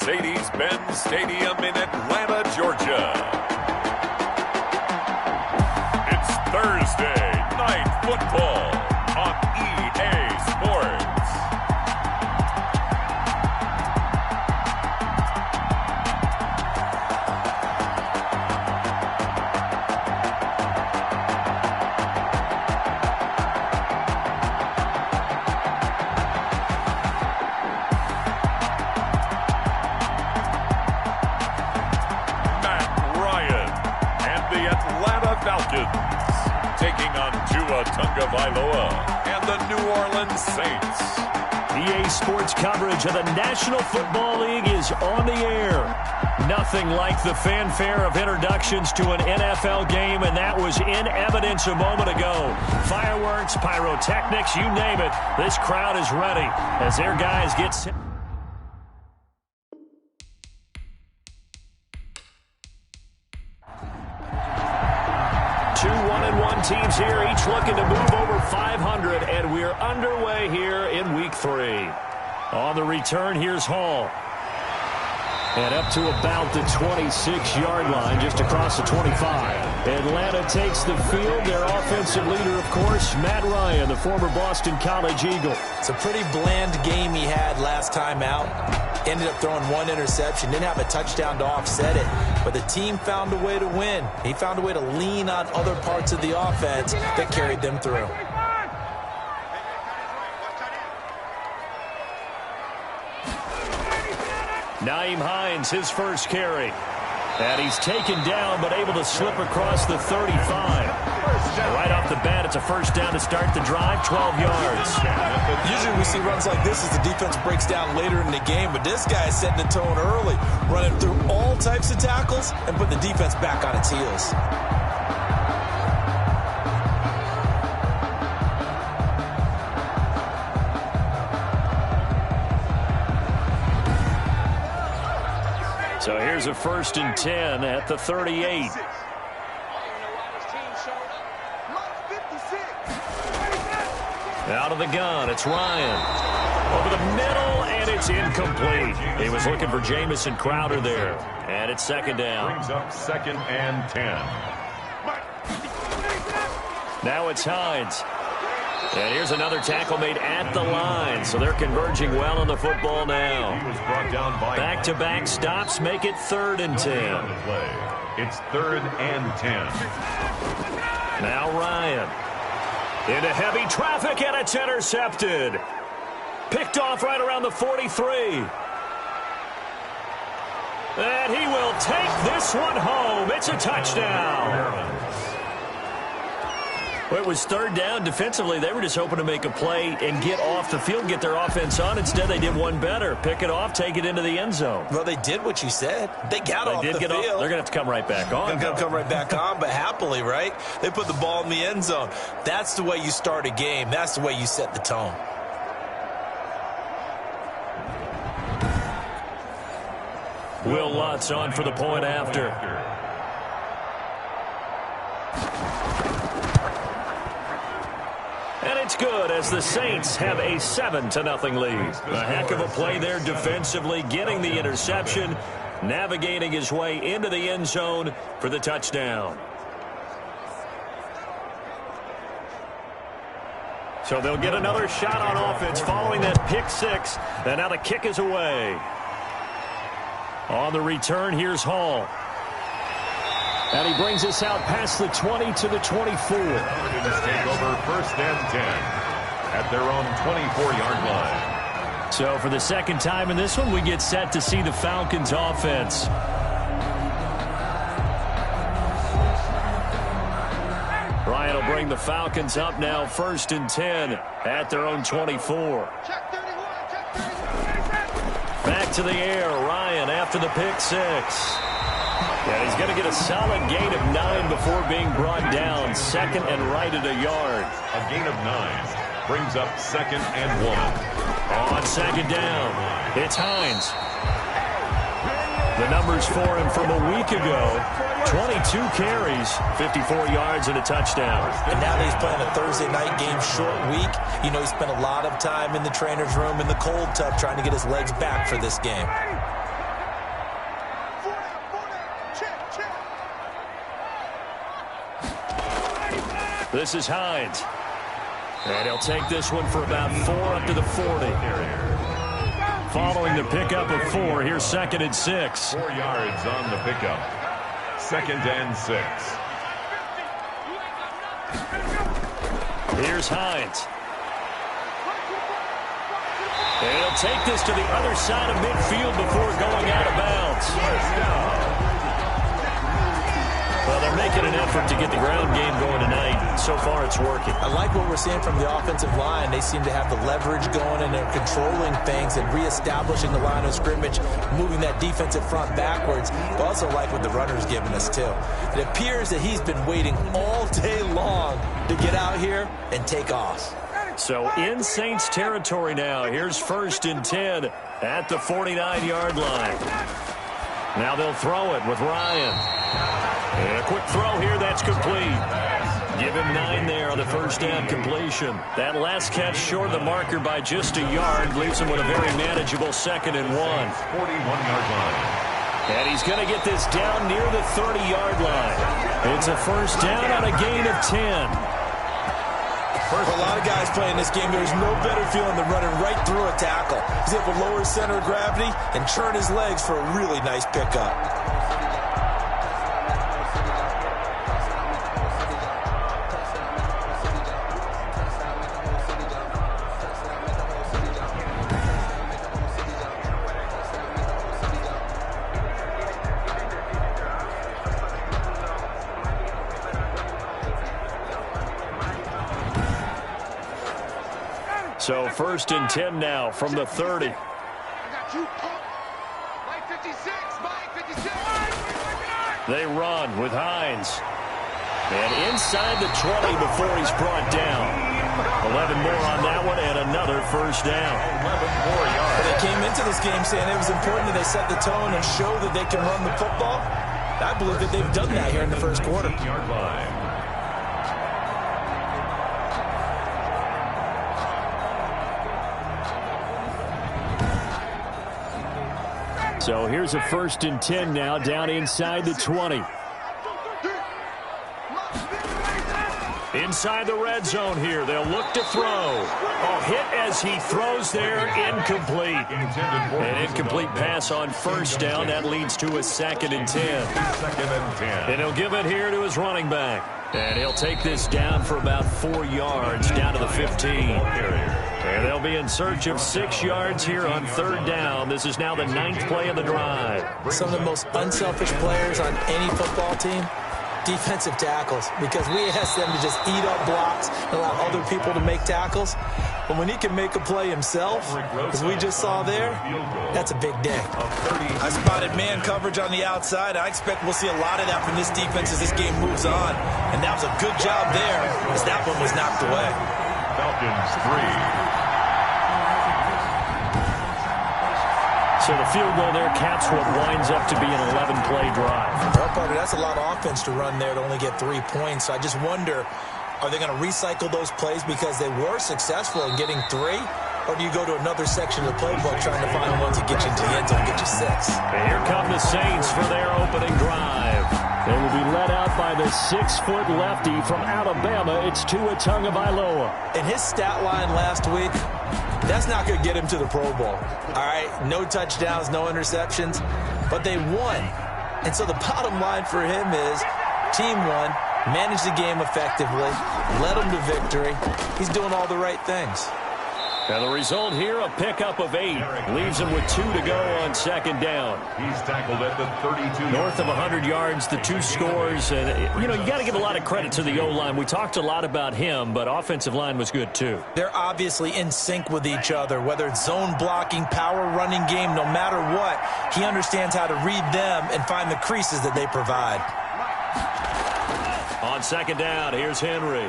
Mercedes-Benz Stadium in Atlanta, Georgia. It's Thursday Night Football on EA Sports. Falcons taking on Tagovailoa and the New Orleans Saints. EA Sports coverage of the National Football League is on the air. Nothing like the fanfare of introductions to an NFL game, and that was in evidence a moment ago. Fireworks, pyrotechnics, you name it. This crowd is ready as their guys get set. Two 1-1 teams here, each looking to move over 500, and we're underway here in Week 3. On the return, here's Hall. And up to about the 26-yard line, just across the 25. Atlanta takes the field. Their offensive leader, of course, Matt Ryan, the former Boston College Eagle. It's a pretty bland game he had last time out. Ended up throwing one interception. Didn't have a touchdown to offset it. But the team found a way to win. He found a way to lean on other parts of the offense that carried them through. Nyheim Hines, his first carry. And he's taken down, but able to slip across the 35. Right off the bat, it's a first down to start the drive, 12 yards. Usually we see runs like this as the defense breaks down later in the game, but this guy is setting the tone early, running through all types of tackles and putting the defense back on its heels. So here's a 1st and 10 at the 38. Out of the gun, it's Ryan. Over the middle, and it's incomplete. He was looking for Jamison Crowder there. And it's 2nd down. Brings up 2nd and 10. Now it's Hines. And here's another tackle made at the line. So they're converging well on the football now. He was brought down by back-to-back stops make it 3rd and 10. It's 3rd and 10. Now Ryan. Into heavy traffic, and it's intercepted. Picked off right around the 43. And he will take this one home. It's a touchdown. Well, it was 3rd down. Defensively, they were just hoping to make a play and get off the field, get their offense on. Instead, they did one better. Pick it off, take it into the end zone. Well, they did what you said. They got off the field. They're going to have to come right back on. They're going to come right back on, but happily, right? They put the ball in the end zone. That's the way you start a game. That's the way you set the tone. Will Lutz on for the point after. And it's good as the Saints have a 7-0 lead. A heck of a play there defensively, getting the interception, navigating his way into the end zone for the touchdown. So they'll get another shot on offense following that pick 6. And now the kick is away. On the return, here's Hall. And he brings us out past the 20 to the 24. Falcons take over 1st and 10 at their own 24-yard line. So for the 2nd time in this one, we get set to see the Falcons offense. Ryan will bring the Falcons up now 1st and 10 at their own 24. Back to the air, Ryan after the pick 6. And he's going to get a solid gain of 9 before being brought down. 2nd and right at a yard. A gain of 9 brings up 2nd and 1. On 2nd down, it's Hines. The numbers for him from a week ago, 22 carries, 54 yards and a touchdown. And now that he's playing a Thursday night game, short week, you know he spent a lot of time in the trainer's room in the cold tub trying to get his legs back for this game. This is Hines. And he'll take this one for about 4 up to the 40. Following the pickup of 4, here's 2nd and 6. 4 yards on the pickup. 2nd and 6. Here's Hines. And he'll take this to the other side of midfield before going out of bounds. First down. Well, they're making an effort to get the ground game going tonight. So far, it's working. I like what we're seeing from the offensive line. They seem to have the leverage going, and they're controlling things and reestablishing the line of scrimmage, moving that defensive front backwards. But also like what the runner's giving us, too. It appears that he's been waiting all day long to get out here and take off. So in Saints territory now. Here's 1st and 10 at the 49-yard line. Now they'll throw it with Ryan. And a quick throw here, that's complete. Give him 9 there on the first down completion. That last catch short of the marker by just a yard leaves him with a very manageable 2nd and 1. 41-yard line. And he's going to get this down near the 30-yard line. It's a first down on a gain of 10. For a lot of guys playing this game, there's no better feeling than running right through a tackle. He's able to lower his center of gravity and churn his legs for a really nice pickup. So 1st and 10 now from the 30. They run with Hines. And inside the 20 before he's brought down. 11 more on that one and another first down. 11 more yards. But they came into this game saying it was important that they set the tone and show that they can run the football. I believe that they've done that here in the first quarter. Yard line. So here's a 1st and 10 now down inside the 20. Inside the red zone here. They'll look to throw. Oh, hit as he throws there. Incomplete. An incomplete pass on first down. That leads to a 2nd and 10. 2nd and 10. And he'll give it here to his running back. And he'll take this down for about 4 yards down to the 15. And they'll be in search of 6 yards here on 3rd down. This is now the 9th play of the drive. Some of the most unselfish players on any football team, defensive tackles, because we ask them to just eat up blocks and allow other people to make tackles. But when he can make a play himself, as we just saw there, that's a big day. I spotted man coverage on the outside. I expect we'll see a lot of that from this defense as this game moves on. And that was a good job there as that one was knocked away. Falcons 3. So the field goal there caps what winds up to be an 11-play drive. Well, Parker, that's a lot of offense to run there to only get 3 points. So I just wonder, are they going to recycle those plays because they were successful in getting 3? Or do you go to another section of the playbook trying to find ones that get you into the end zone and get you 6? And here come the Saints for their opening drive. They will be led out by the 6-foot lefty from Alabama. It's Tua Tagovailoa. In his stat line last week, that's not going to get him to the Pro Bowl. All right, no touchdowns, no interceptions, but they won. And so the bottom line for him is team won, managed the game effectively, led them to victory. He's doing all the right things. And the result here, a pickup of 8. Leaves him with 2 to go on 2nd down. He's tackled at the 32. North of 100 yards, the 2 scores. And, you know, you got to give a lot of credit to the O-line. We talked a lot about him, but offensive line was good, too. They're obviously in sync with each other, whether it's zone blocking, power running game, no matter what. He understands how to read them and find the creases that they provide. On 2nd down, here's Henry.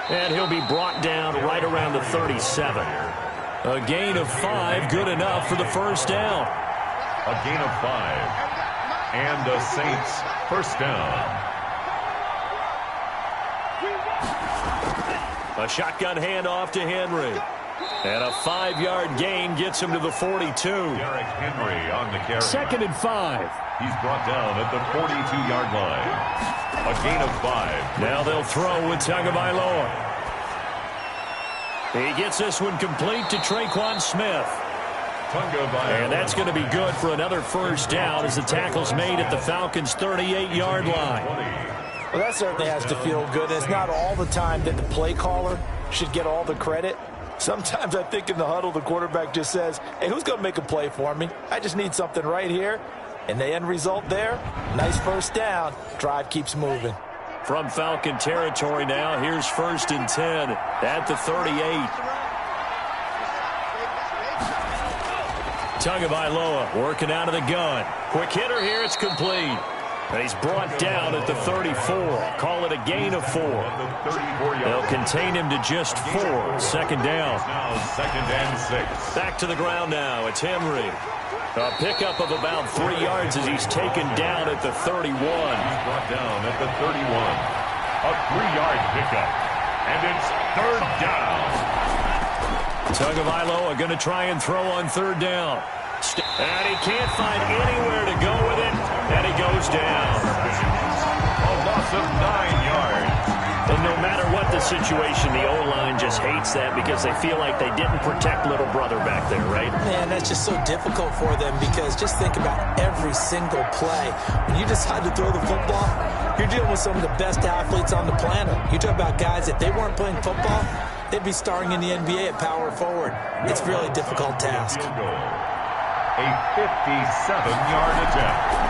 And he'll be brought down right around the 37. A gain of 5, good enough for the first down. A gain of 5. And the Saints first down. A shotgun handoff to Henry. And a 5-yard gain gets him to the 42. Derrick Henry on the carry. 2nd and 5. He's brought down at the 42-yard line. A gain of 5. Now they'll throw with Tagovailoa. He gets this one complete to Traquan Smith. And that's going to be good for another first down as the tackle's made at the Falcons' 38-yard line. Well, that certainly has to feel good. It's not all the time that the play caller should get all the credit. Sometimes I think in the huddle, the quarterback just says, hey, who's going to make a play for me? I just need something right here. And the end result there, nice first down. Drive keeps moving. From Falcon territory now, here's 1st and 10 at the 38. Tagovailoa working out of the gun. Quick hitter here, it's complete. And he's brought down at the 34. Call it a gain of 4. They'll contain him to just 4. 2nd down. Now 2nd and 6. Back to the ground now. It's Henry. A pickup of about 3 yards as he's taken down at the 31. He's brought down at the 31. A 3-yard pickup. And it's 3rd down. Tagovailoa going to try and throw on 3rd down. And he can't find anywhere to go with it. And he goes down. A loss of 9 yards. And no matter what the situation, the O-line just hates that because they feel like they didn't protect little brother back there, right? Man, that's just so difficult for them because just think about every single play. When you decide to throw the football, you're dealing with some of the best athletes on the planet. You talk about guys, if they weren't playing football, they'd be starring in the NBA at power forward. It's a really difficult task. A 57-yard attempt.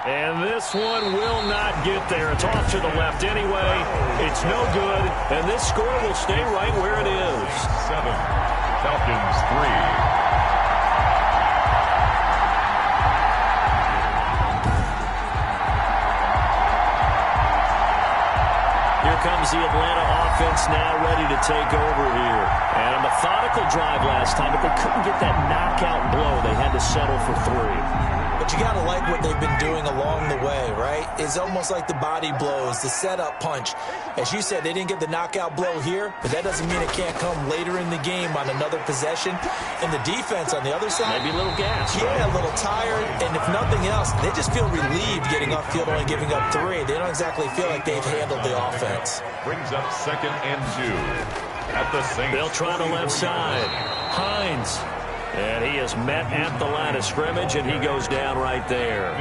And this one will not get there. It's off to the left anyway. It's no good. And this score will stay right where it is. 7. Falcons 3. Here comes the Atlanta offense now ready to take over here. And a methodical drive last time, but they couldn't get that knockout blow. They had to settle for 3. But you got to like what they've been doing along the way, right? It's almost like the body blows, the setup punch. As you said, they didn't get the knockout blow here, but that doesn't mean it can't come later in the game on another possession. And the defense on the other side, maybe a little gas. Yeah, a little tired. And if nothing else, they just feel relieved getting upfield, only giving up 3. They don't exactly feel like they've handled the offense. Brings up 2nd and 2 at the Saints. They'll try the left side. Hines. And he is met at the line of scrimmage, and he goes down right there.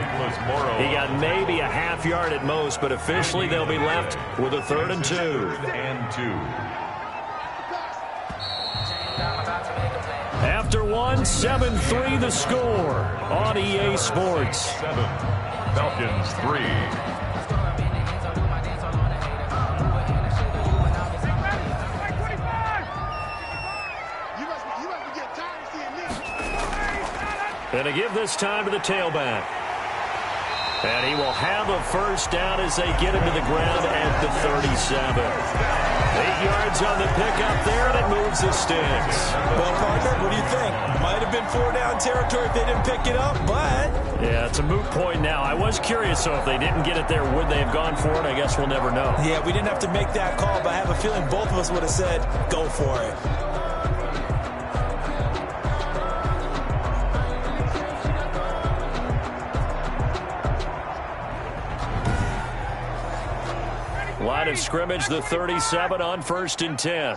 He got maybe a half yard at most, but officially they'll be left with a 3rd and 2. 3rd and 2. After 1, 7-3 the score on EA Sports. 7. Falcons 3. And to give this time to the tailback. And he will have a first down as they get him to the ground at the 37. 8 yards on the pickup there, and it moves the sticks. Well, partner, what do you think? Might have been 4-down territory if they didn't pick it up, but... Yeah, it's a moot point now. I was curious, so if they didn't get it there, would they have gone for it? I guess we'll never know. Yeah, we didn't have to make that call, but I have a feeling both of us would have said, go for it. Line of scrimmage, the 37 on 1st and 10.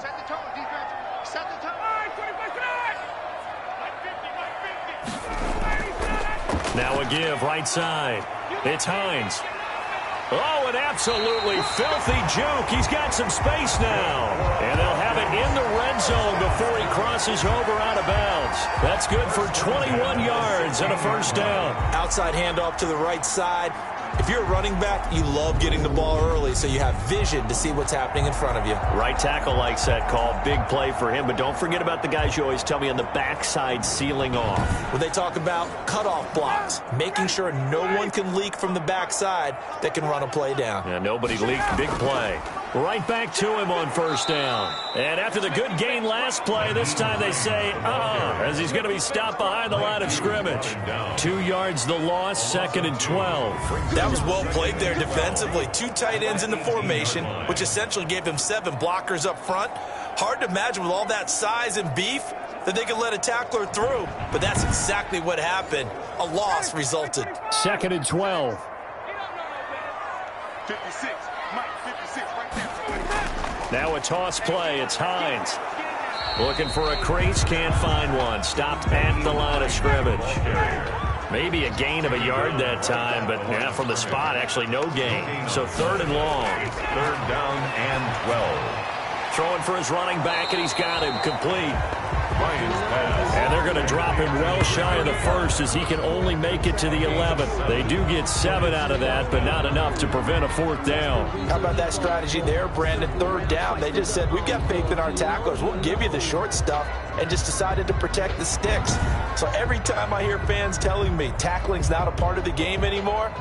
Now a give, right side. It's Hines. Oh, an absolutely filthy juke. He's got some space now. And they'll have it in the red zone before he crosses over out of bounds. That's good for 21 yards and a first down. Outside handoff to the right side. If you're a running back, you love getting the ball early so you have vision to see what's happening in front of you. Right tackle likes that call. Big play for him. But don't forget about the guys you always tell me on the backside sealing off. When they talk about cutoff blocks, making sure no one can leak from the backside that can run a play down. Yeah, nobody leaked. Big play. Right back to him on first down. And after the good gain last play, this time they say, as he's going to be stopped behind the line of scrimmage. 2 yards the loss, 2nd and 12. That was well played there defensively. 2 tight ends in the formation, which essentially gave them 7 blockers up front. Hard to imagine with all that size and beef that they could let a tackler through. But that's exactly what happened. A loss resulted. 2nd and 12. 56. Mike, 56 right there. Now a toss play. It's Hines. Looking for a crease, can't find one. Stopped at the line of scrimmage. Maybe a gain of a yard that time, but yeah, from the spot, actually no gain. So 3rd and long. 3rd down and 12. Throwing for his running back, and he's got him complete. Ryan's pass. And they're going to drop him well shy of the 1st as he can only make it to the 11th. They do get 7 out of that, but not enough to prevent a 4th down. How about that strategy there, Brandon? 3rd down. They just said, we've got faith in our tacklers. We'll give you the short stuff, and just decided to protect the sticks. So every time I hear fans telling me tackling's not a part of the game anymore,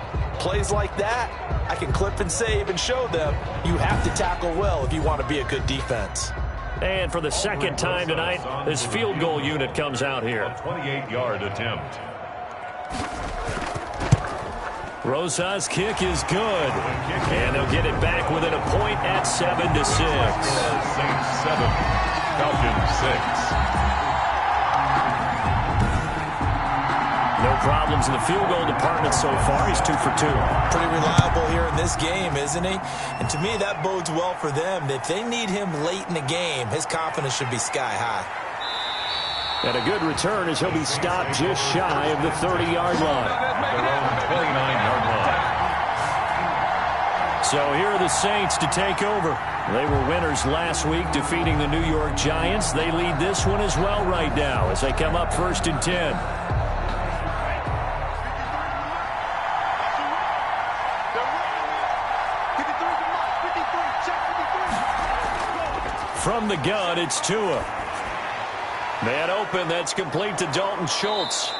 plays like that, I can clip and save and show them you have to tackle well if you want to be a good defense. And for the 2nd time tonight, this field goal unit comes out here. 28-yard attempt. Rosa's kick is good. And they'll get it back within a point at 7-6. Saints 7, Falcons 6. No problems in the field goal department so far. He's 2 for 2. Pretty reliable here in this game, isn't he? And to me, that bodes well for them. If they need him late in the game, his confidence should be sky high. And a good return as he'll be stopped just shy of the 30-yard line. Their own 29-yard line. So here are the Saints to take over. They were winners last week, defeating the New York Giants. They lead this one as well right now as they come up 1st and 10. From the gun, it's Tua. Man open, that's complete to Dalton Schultz.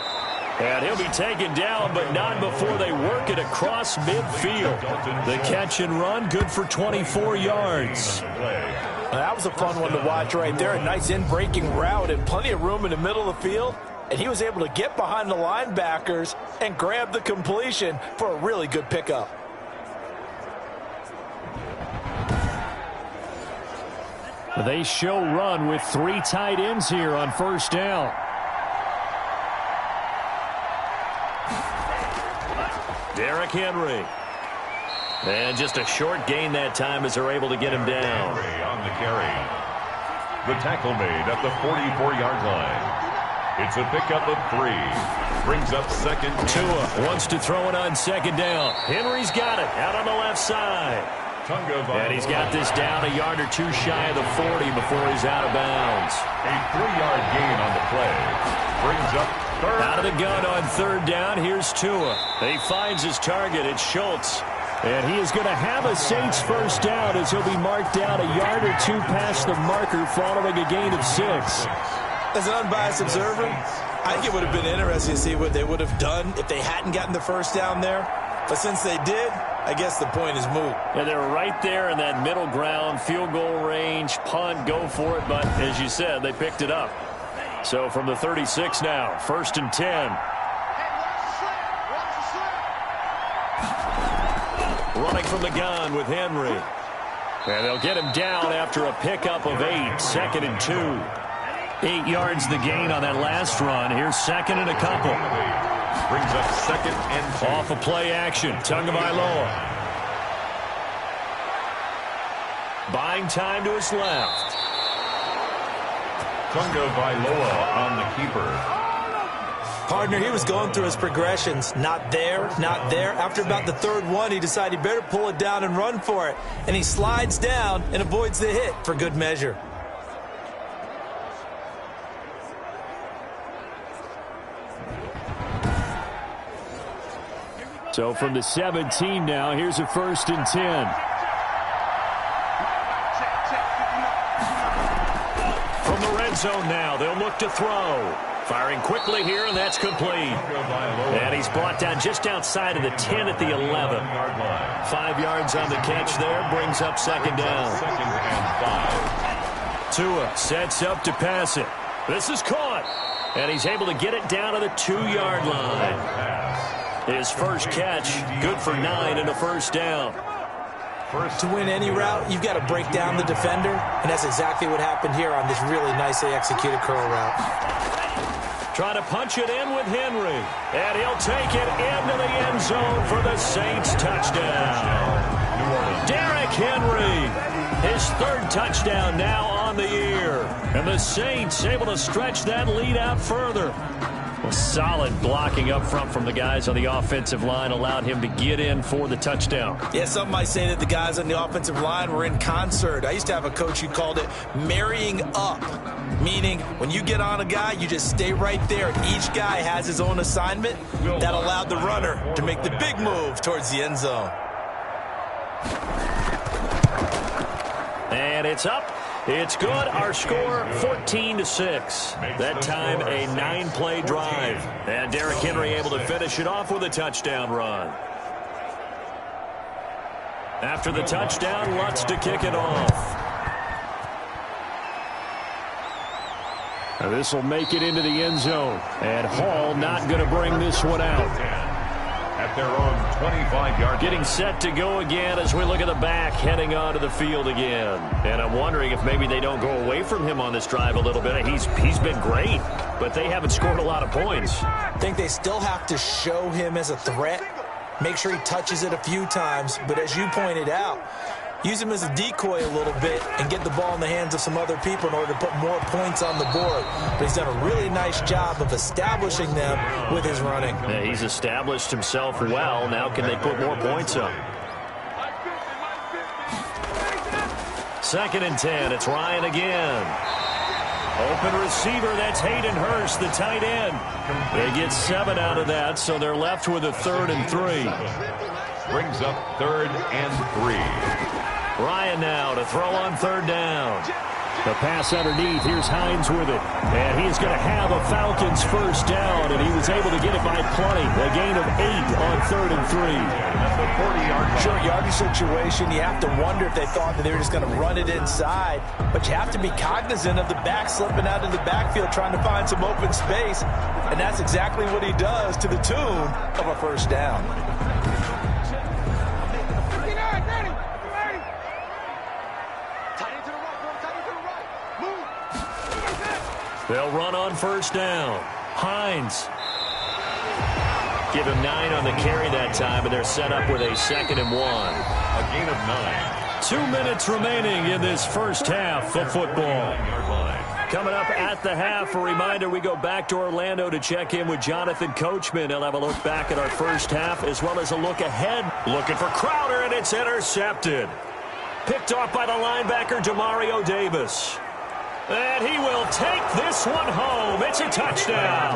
And he'll be taken down, but not before they work it across midfield. The catch and run, good for 24 yards. That was a fun one to watch right there. A nice in-breaking route and plenty of room in the middle of the field. And he was able to get behind the linebackers and grab the completion for a really good pickup. They show run with 3 tight ends here on 1st down. Derrick Henry. And just a short gain that time as they're able to get him down. Henry on the carry. The tackle made at the 44-yard line. It's a pickup of 3. Brings up 2nd. Tua wants to throw it on 2nd down. Henry's got it out on the left side. And he's got this down a yard or 2 shy of the 40 before he's out of bounds. A 3-yard gain on the play. Brings up 3rd. Out of the gun on 3rd down. Here's Tua. He finds his target. It's Schultz. And he is going to have a Saints 1st down as he'll be marked down a yard or 2 past the marker following a gain of 6. As an unbiased observer, I think it would have been interesting to see what they would have done if they hadn't gotten the 1st down there. But since they did, I guess the point is moot. And they're right there in that middle ground, field goal range, punt, go for it. But as you said, they picked it up. So from the 36 now, 1st and 10. Running from the gun with Henry. And they'll get him down after a pickup of 8, 2nd and 2. 8 yards the gain on that last run. Here's 2nd and a couple. Brings up 2nd and 2. Off a play action. Tagovailoa. Buying time to his left. Tagovailoa on the keeper. Partner, he was going through his progressions. Not there, not there. After about the 3rd one, he decided he better pull it down and run for it. And he slides down and avoids the hit for good measure. So from the 17 now, here's a 1st and 10. From the red zone now, they'll look to throw. Firing quickly here, and that's complete. And he's brought down just outside of the 10 at the 11. 5 yards on the catch there, brings up 2nd down. 2nd and 5. Tua sets up to pass it. This is caught. And he's able to get it down to the 2-yard line. His first catch, good for 9 and a 1st down. To win any route, you've got to break down the defender, and that's exactly what happened here on this really nicely executed curl route. Trying to punch it in with Henry, and he'll take it into the end zone for the Saints touchdown. New Orleans. Derrick Henry, his third touchdown now on the year. And the Saints able to stretch that lead out further. Well, solid blocking up front from the guys on the offensive line allowed him to get in for the touchdown. Yeah, some might say that the guys on the offensive line were in concert. I used to have a coach who called it marrying up, meaning when you get on a guy, you just stay right there. Each guy has his own assignment that allowed the runner to make the big move towards the end zone. And it's up. It's good. Our score, 14-6. That time, a 9-play drive. And Derrick Henry able to finish it off with a touchdown run. After the touchdown, Lutz to kick it off. This will make it into the end zone. And Hall not going to bring this one out. At their own 25-yard. Getting set to go again as we look at the back, heading onto the field again. And I'm wondering if maybe they don't go away from him on this drive a little bit. He's been great, but they haven't scored a lot of points. I think they still have to show him as a threat, make sure he touches it a few times. But as you pointed out, use him as a decoy a little bit and get the ball in the hands of some other people in order to put more points on the board. But he's done a really nice job of establishing them with his running. Yeah, he's established himself well. Now can they put more points up? 2nd and 10. It's Ryan again. Open receiver, that's Hayden Hurst, the tight end. They get 7 out of that, so they're left with a 3rd and 3. Brings up 3rd and 3. Ryan now to throw on 3rd down. The pass underneath. Here's Hines with it. And he is going to have a Falcons first down, and he was able to get it by plenty. A gain of 8 on 3rd and 3. Short yardage situation, you have to wonder if they thought that they were just going to run it inside. But you have to be cognizant of the back slipping out of the backfield trying to find some open space. And that's exactly what he does to the tune of a first down. They'll run on first down. Hines. Give him 9 on the carry that time, and they're set up with a 2nd and 1. A gain of 9. 2 minutes remaining in this first half of football. Coming up at the half, a reminder, we go back to Orlando to check in with Jonathan Coachman. He'll have a look back at our first half as well as a look ahead. Looking for Crowder, and it's intercepted. Picked off by the linebacker, Demario Davis. And he will take this one home. It's a touchdown.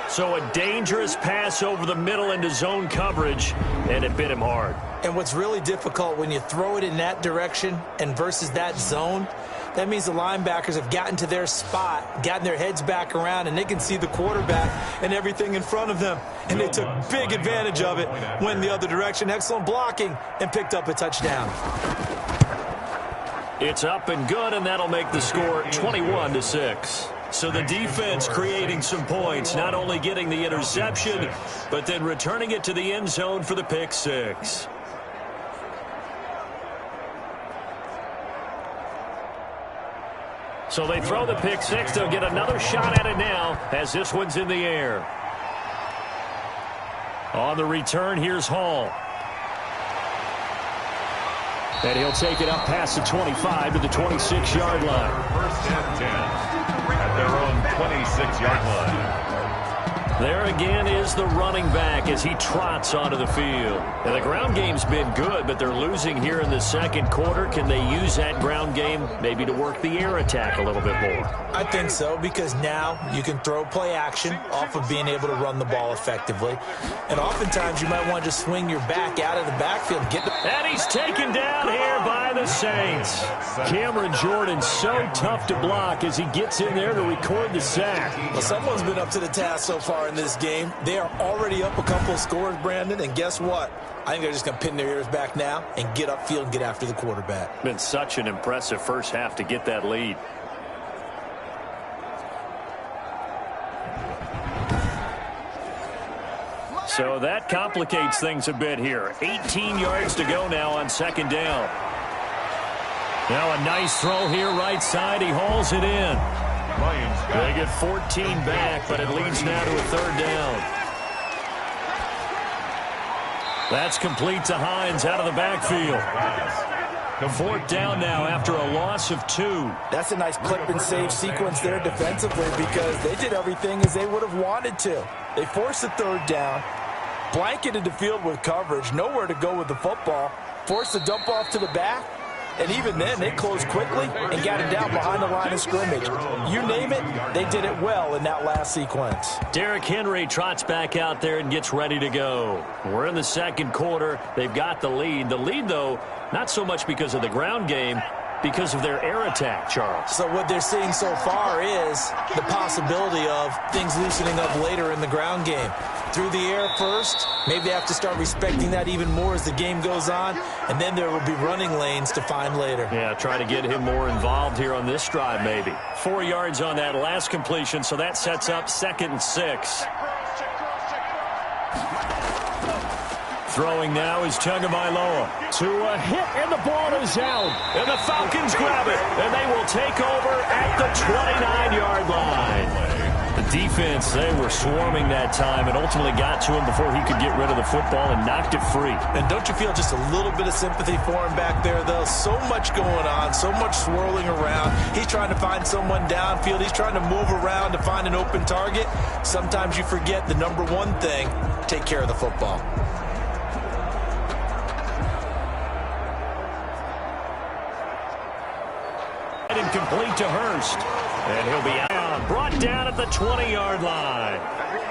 So a dangerous pass over the middle into zone coverage, and it bit him hard. And what's really difficult when you throw it in that direction and versus that zone, that means the linebackers have gotten to their spot, gotten their heads back around, and they can see the quarterback and everything in front of them. And they took big advantage of it, went the other direction. Excellent blocking, and picked up a touchdown. It's up and good, and that'll make the score 21-6. So the defense creating some points, not only getting the interception, but then returning it to the end zone for the pick six. So they throw the pick six. They'll get another shot at it now as this one's in the air. On the return, here's Hall. And he'll take it up past the 25 to the 26-yard line. First and 10 at their own 26-yard line. There again is the running back as he trots onto the field. And the ground game's been good, but they're losing here in the second quarter. Can they use that ground game maybe to work the air attack a little bit more? I think so, because now you can throw play action off of being able to run the ball effectively. And oftentimes you might want to just swing your back out of the backfield. And he's taken down here by the Saints. Cameron Jordan so tough to block as he gets in there to record the sack. Well, someone's been up to the task so far in this game. They are already up a couple of scores, Brandon, and guess what? I think they're just going to pin their ears back now and get upfield and get after the quarterback. Been such an impressive first half to get that lead. So that complicates things a bit here. 18 yards to go now on second down. Now a nice throw here right side. He hauls it in. They get 14 back, but it leads now to a third down. That's complete to Hines out of the backfield. Fourth down now after a loss of 2. That's a nice clip and save sequence there defensively because they did everything as they would have wanted to. They forced the third down, blanketed the field with coverage, nowhere to go with the football, forced the dump off to the back, and even then they closed quickly and got him down behind the line of scrimmage. You name it, they did it well in that last sequence. Derrick Henry trots back out there and gets ready to go. We're in the second quarter. They've got the lead. The lead, though, not so much because of the ground game, because of their air attack, Charles. So what they're seeing so far is the possibility of things loosening up later in the ground game. Through the air first, maybe they have to start respecting that even more as the game goes on, and then there will be running lanes to find later. Yeah, try to get him more involved here on this drive maybe. 4 yards on that last completion, so that sets up 2nd and 6. Throwing now is Tagovailoa to a hit, and the ball is out. And the Falcons grab it, and they will take over at the 29-yard line. The defense, they were swarming that time and ultimately got to him before he could get rid of the football and knocked it free. And don't you feel just a little bit of sympathy for him back there, though? So much going on, so much swirling around. He's trying to find someone downfield. He's trying to move around to find an open target. Sometimes you forget the number one thing, take care of the football. Incomplete to Hurst. And he'll be out. Brought down at the 20-yard line.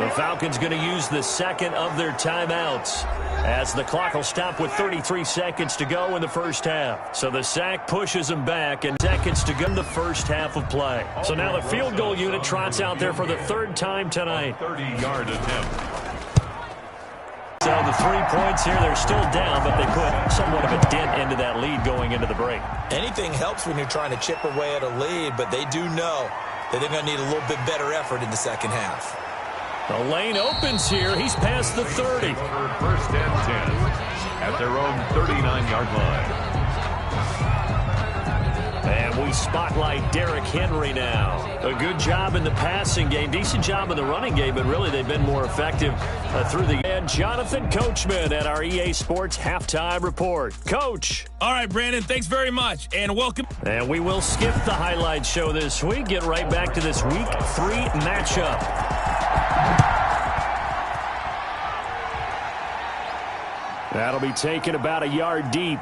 The Falcons going to use the second of their timeouts as the clock will stop with 33 seconds to go in the first half. So the sack pushes them back and seconds to go in the first half of play. So now the field goal unit trots out there for the third time tonight. 30-yard attempt. So the 3 points here, they're still down, but they put somewhat of a dent into that lead going into the break. Anything helps when you're trying to chip away at a lead, but they do know that they're going to need a little bit better effort in the second half. The lane opens here. He's past the 30. First and 10 at their own 39-yard line. And we spotlight Derrick Henry now. A good job in the passing game, decent job in the running game, but really they've been more effective through the... And Jonathan Coachman at our EA Sports Halftime Report. Coach. All right, Brandon, thanks very much, and welcome. And we will skip the highlight show this week. Get right back to this Week 3 matchup. That'll be taken about a yard deep.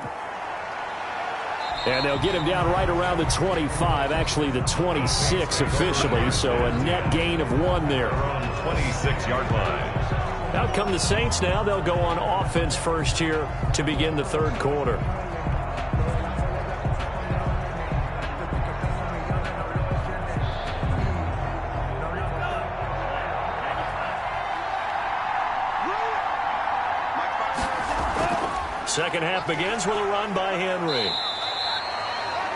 And they'll get him down right around the 25, actually the 26 officially, so a net gain of 1 there. 26-yard line. Out come the Saints now. They'll go on offense first here to begin the third quarter. Second half begins with a run by Henry.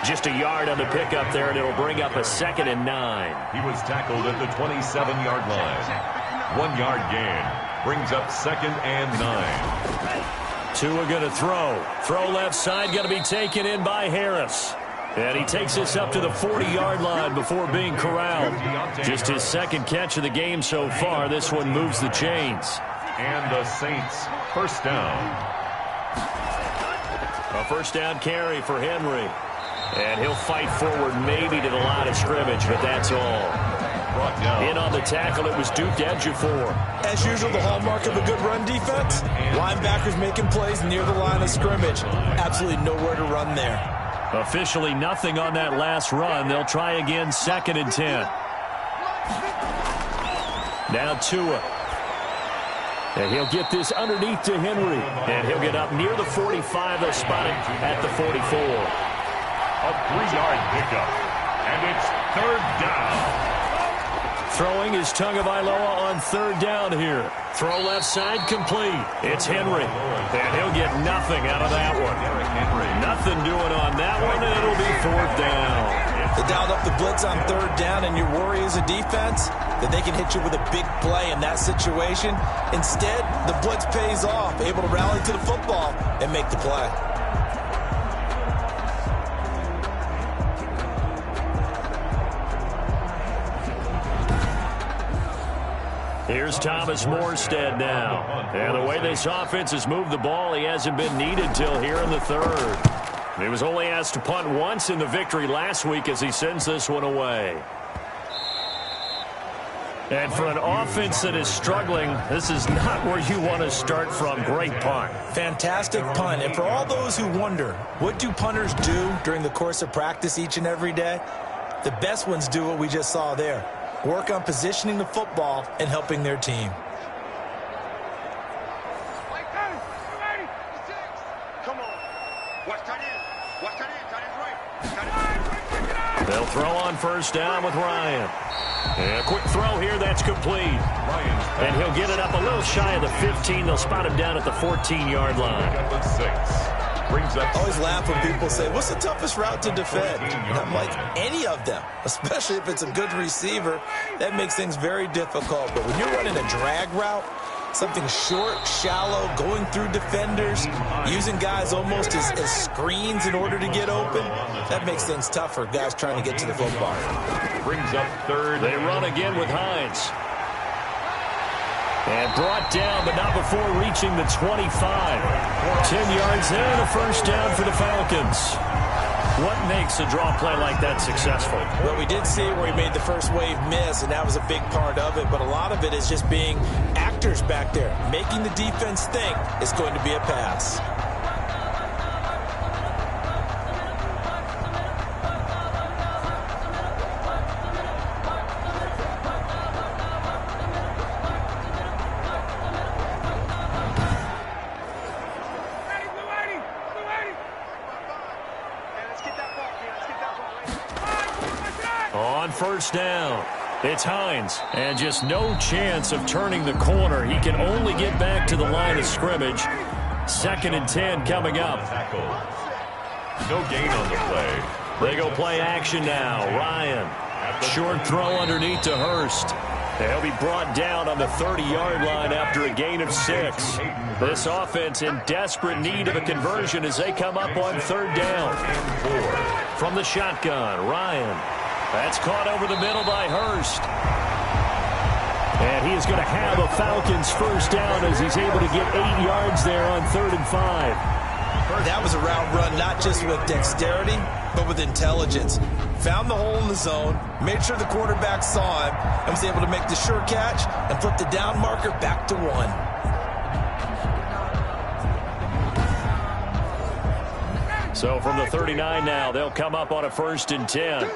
Just a yard on the pickup there, and it'll bring up a 2nd and 9. He was tackled at the 27-yard line. 1 yard gain brings up 2nd and 9. Tua going to throw. Throw left side, going to be taken in by Harris. And he takes this up to the 40-yard line before being corralled. Just his second catch of the game so far. This one moves the chains. And the Saints first down. A first down carry for Henry. And he'll fight forward maybe to the line of scrimmage, but that's all. In on the tackle, it was Duke Ejiofor. As usual, the hallmark of a good run defense, linebackers making plays near the line of scrimmage. Absolutely nowhere to run there. Officially nothing on that last run. They'll try again, 2nd and 10. Now Tua. And he'll get this underneath to Henry. And he'll get up near the 45. They'll spot him at the 44. A 3-yard pickup. And it's third down. Throwing is Tagovailoa on third down here. Throw left side complete. It's Henry. And he'll get nothing out of that one. Nothing doing on that one, and it'll be 4th down. They dialed up the blitz on third down, and your worry as a defense that they can hit you with a big play in that situation. Instead, the blitz pays off, able to rally to the football and make the play. Here's Thomas Morstead now. And the way this offense has moved the ball, he hasn't been needed till here in the third. He was only asked to punt once in the victory last week as he sends this one away. And for an offense that is struggling, this is not where you want to start from. Great punt. Fantastic punt. And for all those who wonder, what do punters do during the course of practice each and every day? The best ones do what we just saw there. Work on positioning the football and helping their team. They'll throw on first down with Ryan. And a quick throw here, that's complete. And he'll get it up a little shy of the 15. They'll spot him down at the 14-yard line. I always laugh when people say, what's the toughest route to defend? And I'm like, any of them, especially if it's a good receiver. That makes things very difficult. But when you're running a drag route, something short, shallow, going through defenders, using guys almost as screens in order to get open, that makes things tough for guys trying to get to the football. Brings up third. They run again with Hines. And brought down, but not before reaching the 25. 10 yards there and a first down for the Falcons. What makes a draw play like that successful? Well, we did see where he made the first wave miss, and that was a big part of it. But a lot of it is just being actors back there, making the defense think it's going to be a pass. First down. It's Hines, and just no chance of turning the corner. He can only get back to the line of scrimmage. 2nd and 10 coming up. No gain on the play. They go play action now. Ryan. Short throw underneath to Hurst. He'll be brought down on the 30-yard line after a gain of 6. This offense in desperate need of a conversion as they come up on 3rd down. From the shotgun, Ryan. That's caught over the middle by Hurst. And he is going to have a Falcons first down as he's able to get 8 yards there on 3rd and 5. That was a route run not just with dexterity, but with intelligence. Found the hole in the zone, made sure the quarterback saw him, and was able to make the sure catch and flip the down marker back to 1. So from the 39 now, they'll come up on a 1st and 10.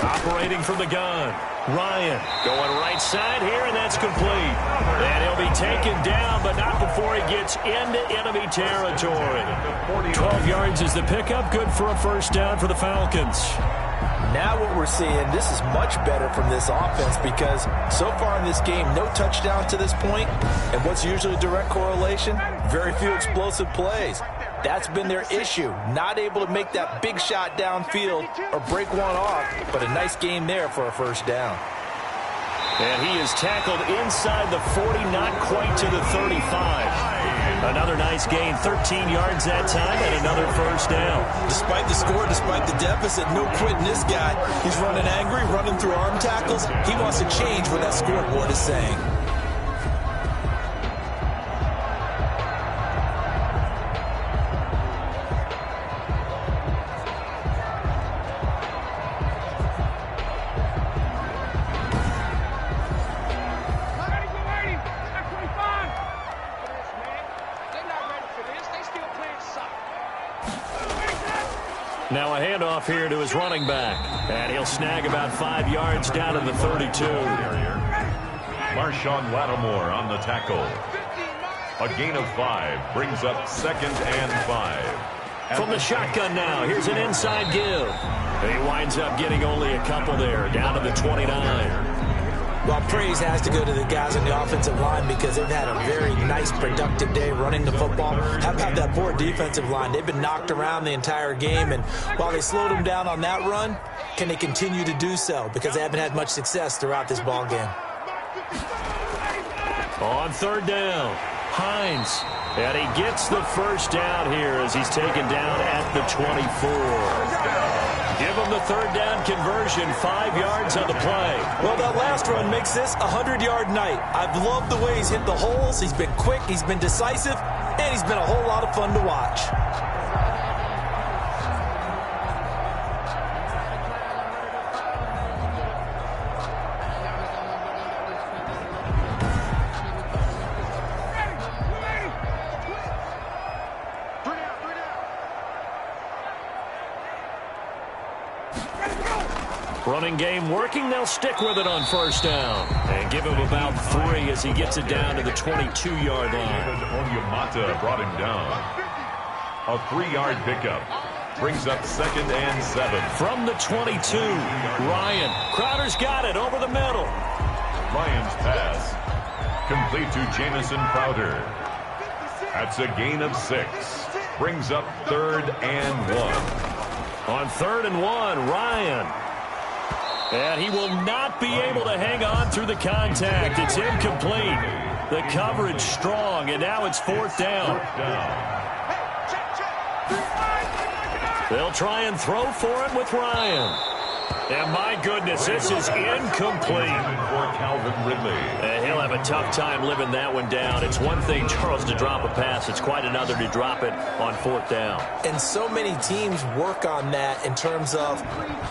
Operating from the gun. Ryan going right side here, and that's complete. And he'll be taken down, but not before he gets into enemy territory. 12 yards is the pickup. Good for a first down for the Falcons. Now what we're seeing, this is much better from this offense because so far in this game, no touchdown to this point. And what's usually a direct correlation? Very few explosive plays. That's been their issue. Not able to make that big shot downfield or break one off, but a nice game there for a first down. And he is tackled inside the 40, not quite to the 35. Another nice gain, 13 yards that time, and another first down. Despite the score, despite the deficit, no quitting this guy. He's running angry, running through arm tackles. He wants to change what that scoreboard is saying. Now a handoff here to his running back. And he'll snag about 5 yards down to the 32. Marshawn Lattimore on the tackle. A gain of 5 brings up 2nd and 5. From the shotgun now, here's an inside give. He winds up getting only a couple there, down to the 29. Well, praise has to go to the guys on the offensive line because they've had a very nice, productive day running the football. How about that poor defensive line? They've been knocked around the entire game, and while they slowed them down on that run, can they continue to do so? Because they haven't had much success throughout this ball game. On 3rd down, Hines. And he gets the first down here as he's taken down at the 24. give them the third down conversion, 5 yards on the play. Well, that last run makes this a 100-yard night. I've loved the way he's hit the holes. He's been quick, he's been decisive, and he's been a whole lot of fun to watch. Running game working. They'll stick with it on first down. And give him about 3 as he gets it down to the 22-yard line. Onyemata brought him down. A 3-yard pickup. Brings up 2nd and 7. From the 22, Ryan. Crowder's got it over the middle. Ryan's pass. Complete to Jamison Crowder. That's a gain of 6. Brings up 3rd and 1. On 3rd and 1, Ryan. And he will not be able to hang on through the contact. It's incomplete. The coverage strong, and now it's 4th down. They'll try and throw for it with Ryan. And my goodness, this is incomplete. For Calvin Ridley. And he'll have a tough time living that one down. It's one thing, Charles, to drop a pass. It's quite another to drop it on 4th down. And so many teams work on that in terms of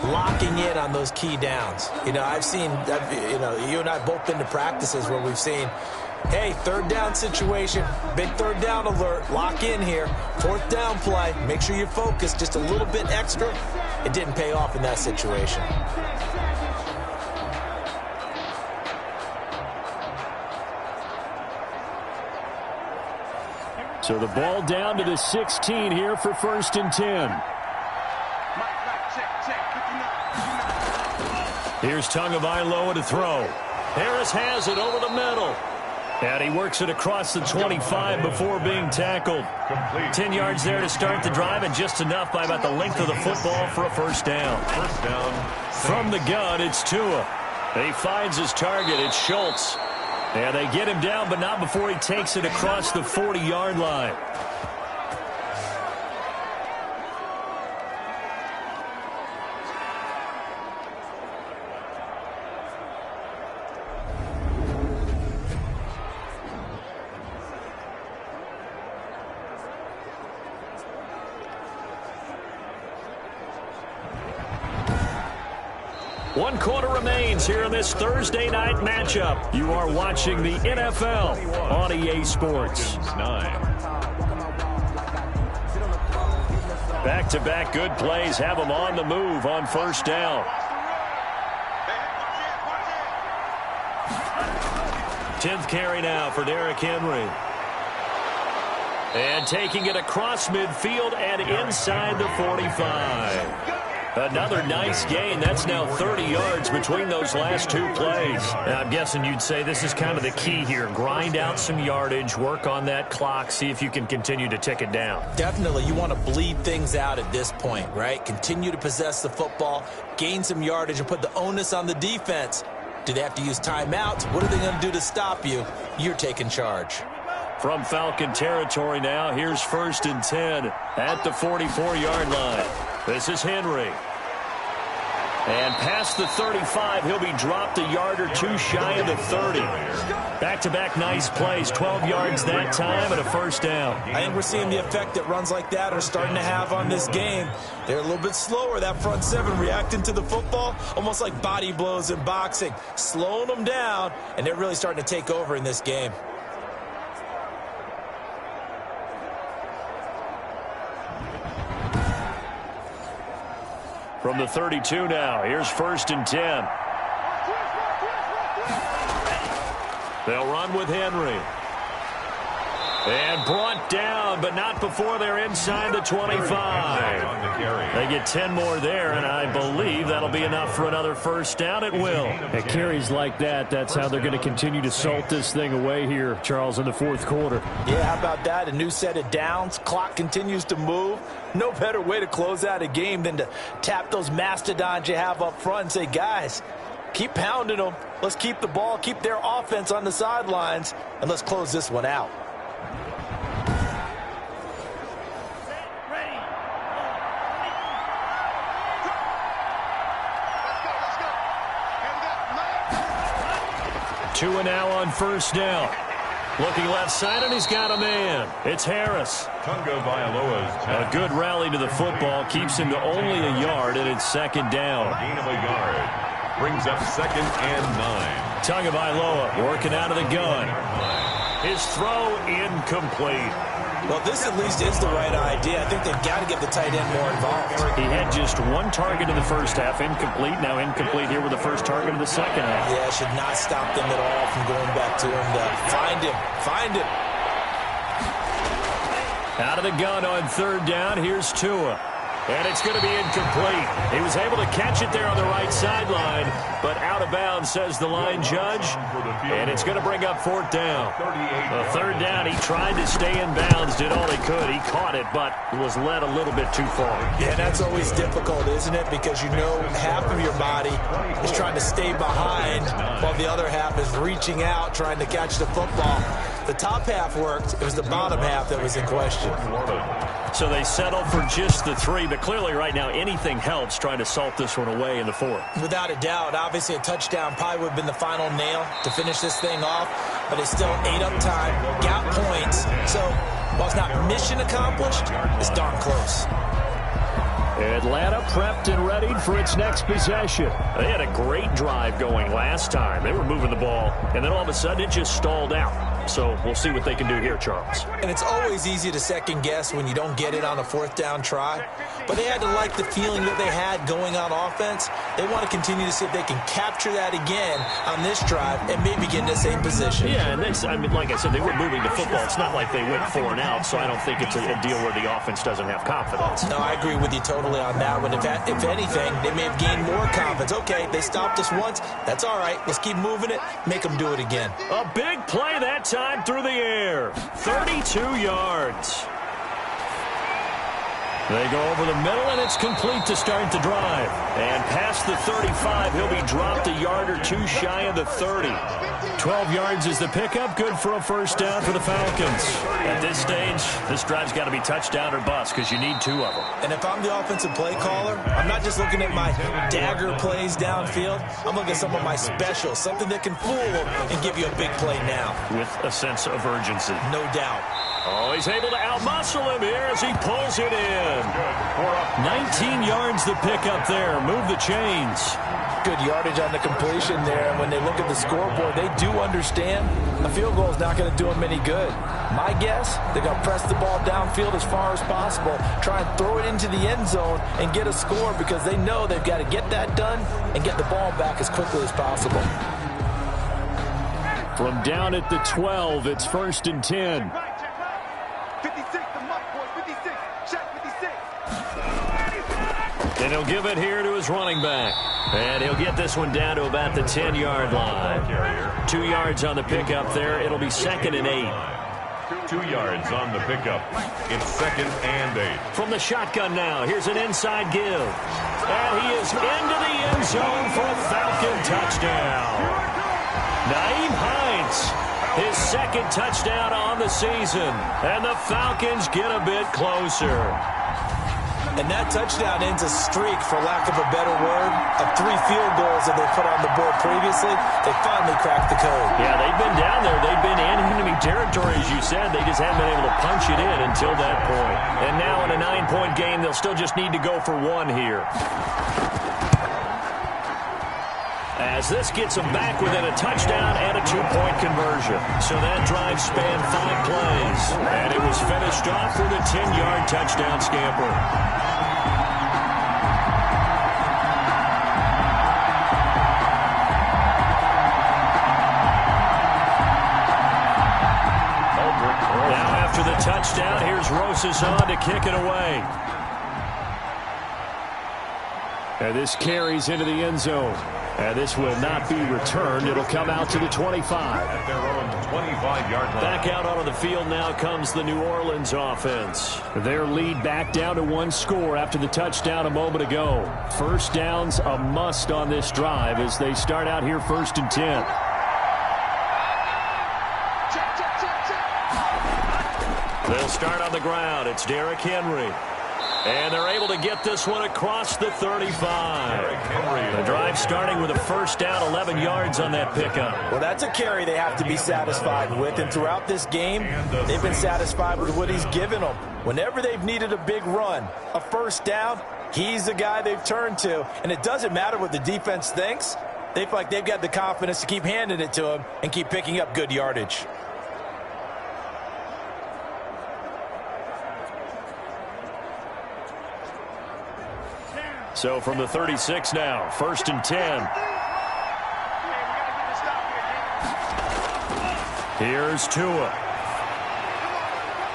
locking in on those key downs. You know, you and I have both been to practices where we've seen, hey, 3rd down situation, big 3rd down alert, lock in here, 4th down play, make sure you focus just a little bit extra. It didn't pay off in that situation. So the ball down to the 16 here for 1st and 10. Here's Tagovailoa to throw. Harris has it over the middle. And he works it across the 25 before being tackled. 10 yards there to start the drive, and just enough by about the length of the football for a 1st down. First down. From the gun, it's Tua. He finds his target. It's Schultz. And they get him down, but not before he takes it across the 40-yard line. One quarter remains here in this Thursday night matchup. You are watching the NFL on EA Sports. Back-to-back good plays have them on the move on 1st down. 10th carry now for Derrick Henry. And taking it across midfield and inside the 45. Another nice gain. That's now 30 yards between those last 2 plays. Now, I'm guessing you'd say this is kind of the key here. Grind out some yardage, work on that clock, see if you can continue to tick it down. Definitely. You want to bleed things out at this point, right? Continue to possess the football, gain some yardage, and put the onus on the defense. Do they have to use timeouts? What are they going to do to stop you? You're taking charge. From Falcon territory now, here's 1st and 10 at the 44-yard line. This is Henry. And past the 35, he'll be dropped a yard or 2 shy of the 30. Back-to-back nice plays, 12 yards that time and a 1st down. I think we're seeing the effect that runs like that are starting to have on this game. They're a little bit slower, that front 7 reacting to the football, almost like body blows in boxing, slowing them down, and they're really starting to take over in this game. From the 32 now, here's 1st and 10. They'll run with Henry. And brought down, but not before they're inside the 25. They get 10 more there, and I believe that'll be enough for another 1st down. It will. At carries like that, that's how they're going to continue to salt this thing away here, Charles, in the 4th quarter. Yeah, how about that? A new set of downs. Clock continues to move. No better way to close out a game than to tap those mastodons you have up front and say, guys, keep pounding them. Let's keep the ball, keep their offense on the sidelines, and let's close this one out. Tua now on first down. Looking left side, and he's got a man. It's Harris. A good rally to the football. Keeps him to only a yard, and it's second down. Gain of a yard. Brings up 2nd and 9. Tagovailoa working out of the gun. His throw incomplete. Well, this at least is the right idea. I think they've got to get the tight end more involved. He had just one target in the first half, incomplete. Now incomplete here with the first target of the second half. Yeah, it should not stop them at all from going back to him to find him. Find him. Out of the gun on third down. Here's Tua. And it's going to be incomplete. He was able to catch it there on the right sideline, but out of bounds, says the line judge. And it's going to bring up 4th down. The third down, he tried to stay in bounds, did all he could. He caught it, but was led a little bit too far. Yeah, that's always difficult, isn't it? Because you know half of your body is trying to stay behind while the other half is reaching out, trying to catch the football. The top half worked. It was the bottom half that was in question. So they settle for just the 3, but clearly right now anything helps trying to salt this one away in the 4th. Without a doubt, obviously a touchdown probably would have been the final nail to finish this thing off, but they still ate up time, got points. So while it's not mission accomplished, it's darn close. Atlanta prepped and readied for its next possession. They had a great drive going last time. They were moving the ball, and then all of a sudden it just stalled out. So we'll see what they can do here, Charles. And it's always easy to second guess when you don't get it on a 4th down try. But they had to like the feeling that they had going on offense. They want to continue to see if they can capture that again on this drive and maybe get in the same position. Yeah, and that's, I mean, like I said, they were moving the football. It's not like they went 4 and out, so I don't think it's a deal where the offense doesn't have confidence. No, I agree with you totally on that one. If anything, they may have gained more confidence. Okay, they stopped us once. That's all right. Let's keep moving it. Make them do it again. A big play that time through the air. 32 yards. They go over the middle, and it's complete to start the drive. And past the 35, he'll be dropped a yard or 2 shy of the 30. 12 yards is the pickup. Good for a first down for the Falcons. At this stage, this drive's got to be touchdown or bust because you need 2 of them. And if I'm the offensive play caller, I'm not just looking at my dagger plays downfield. I'm looking at some of my specials, something that can fool them and give you a big play now. With a sense of urgency. No doubt. Oh, he's able to outmuscle him here as he pulls it in. 19 yards the pickup there. Move the chains. Good yardage on the completion there. And when they look at the scoreboard, they do understand a field goal is not going to do them any good. My guess, they're going to press the ball downfield as far as possible, try and throw it into the end zone and get a score because they know they've got to get that done and get the ball back as quickly as possible. From down at the 12, it's 1st and 10. 56, the mic boy, 56, check 56. And he'll give it here to his running back. And he'll get this one down to about the 10-yard line. 2 yards on the pickup there. It'll be 2nd and 8. 2 yards on the pickup. It's 2nd and 8. From the shotgun now, here's an inside give. And he is into the end zone for a Falcon touchdown. Naeem Hines, his 2nd touchdown on the season. And the Falcons get a bit closer. And that touchdown ends a streak, for lack of a better word, of 3 field goals that they put on the board previously. They finally cracked the code. Yeah, they've been down there. They've been in enemy territory, as you said. They just haven't been able to punch it in until that point. And now in a 9-point game, they'll still just need to go for 1 here. As this gets them back within a touchdown and a 2-point conversion. So that drive spanned 5 plays. And it was finished off with a 10-yard touchdown scamper. Now after the touchdown, here's Rosas on to kick it away. And this carries into the end zone. And this will not be returned. It'll come out to the 25. At their own 25-yard line. Back out onto the field now comes the New Orleans offense. Their lead back down to 1 score after the touchdown a moment ago. First down's a must on this drive as they start out here 1st and 10. They'll start on the ground. It's Derrick Henry. And they're able to get this one across the 35. The drive starting with a first down, 11 yards on that pickup. Well, that's a carry they have to be satisfied with. And throughout this game, they've been satisfied with what he's given them. Whenever they've needed a big run, a first down, he's the guy they've turned to. And it doesn't matter what the defense thinks. They feel like they've got the confidence to keep handing it to him and keep picking up good yardage. So from the 36 now, 1st and 10. Here's Tua.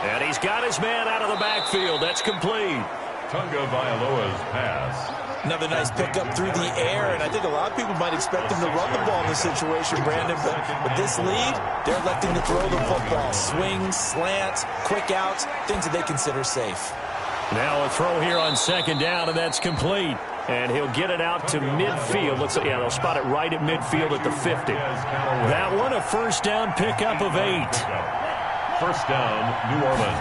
And he's got his man out of the backfield. That's complete. Tunga Vailoa's pass. Another nice pickup through the air, and I think a lot of people might expect him to run the ball in this situation, Brandon, but with this lead, they're electing to throw the football. Swings, slants, quick outs, things that they consider safe. Now a throw here on 2nd down, and that's complete. And he'll get it out to midfield. Looks like, yeah, they'll spot it right at midfield at the 50. That one, a first down pickup of 8. First down, New Orleans.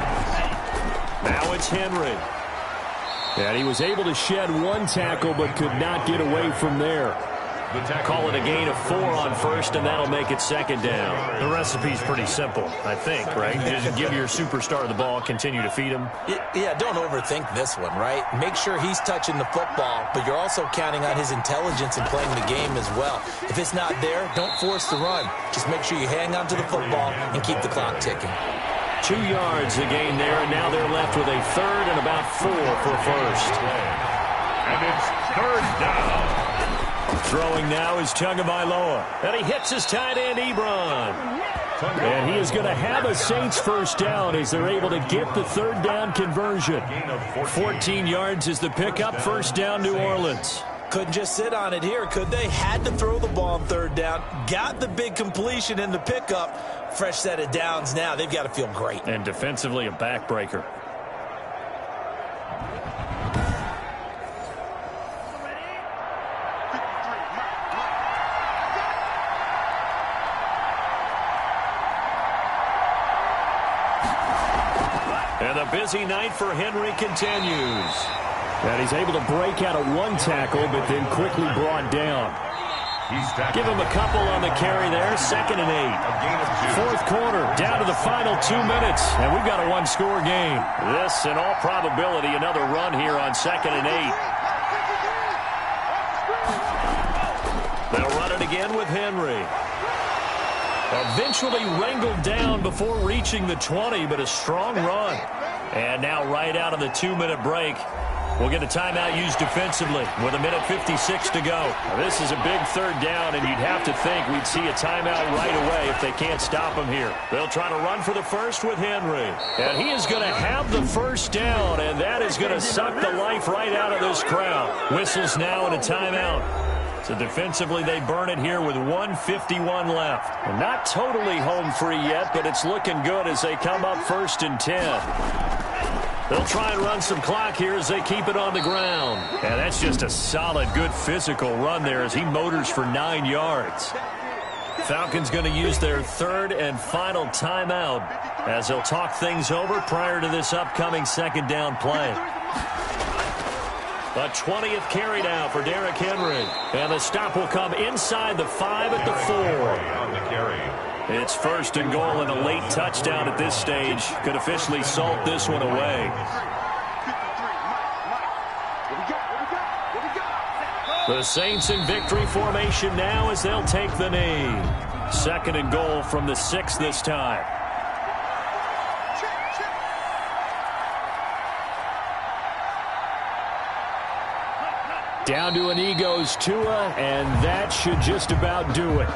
Now it's Henry. And he was able to shed one tackle but could not get away from there. Call it a gain of 4 on 1st, and that'll make it 2nd down. The recipe's pretty simple, I think, right? Just give your superstar the ball, continue to feed him. Yeah, don't overthink this one, right? Make sure he's touching the football, but you're also counting on his intelligence in playing the game as well. If it's not there, don't force the run. Just make sure you hang on to the football and keep the clock ticking. 2 yards the gain there, and now they're left with a 3rd and about 4 for a first. And it's 3rd down. Throwing now is Tunga Vailoa. And he hits his tight end, Ebron. And he is going to have a Saints first down as they're able to get the 3rd down conversion. 14 yards is the pickup, first down, New Orleans. Couldn't just sit on it here, could they? Had to throw the ball on 3rd down. Got the big completion in the pickup. Fresh set of downs now. They've got to feel great. And defensively, a backbreaker. And the busy night for Henry continues. And he's able to break out of one tackle, but then quickly brought down. Give him a couple on the carry there. 2nd and 8. 4th quarter, down to the final 2 minutes, and we've got a one-score game. This, in all probability, another run here on 2nd and 8. They'll run it again with Henry. Eventually wrangled down before reaching the 20, but a strong run. And now right out of the 2-minute break, we'll get a timeout used defensively with 1:56 to go. Now, this is a big 3rd down, and you'd have to think we'd see a timeout right away if they can't stop him here. They'll try to run for the first with Henry. And he is going to have the first down, and that is going to suck the life right out of this crowd. Whistles now and a timeout. So defensively, they burn it here with 1:51 left. Well, not totally home free yet, but it's looking good as they come up 1st and 10. They'll try and run some clock here as they keep it on the ground. And that's just a solid, good physical run there as he motors for 9 yards. Falcons going to use their 3rd and final timeout as they'll talk things over prior to this upcoming 2nd down play. A 20th carry now for Derrick Henry. And the stop will come inside the 5 at the 4. It's 1st and goal, and a late touchdown at this stage could officially salt this one away. The Saints in victory formation now as they'll take the knee. 2nd and goal from the 6 this time. Down to an knee goes Tua, and that should just about do it.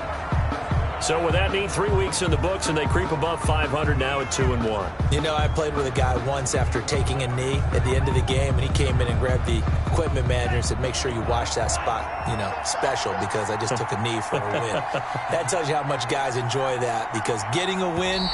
So with that knee, 3 weeks in the books, and they creep above 500 now at 2-1. You know, I played with a guy once after taking a knee at the end of the game, and he came in and grabbed the equipment manager and said, make sure you wash that spot, you know, special, because I just took a knee for a win. That tells you how much guys enjoy that, because getting a win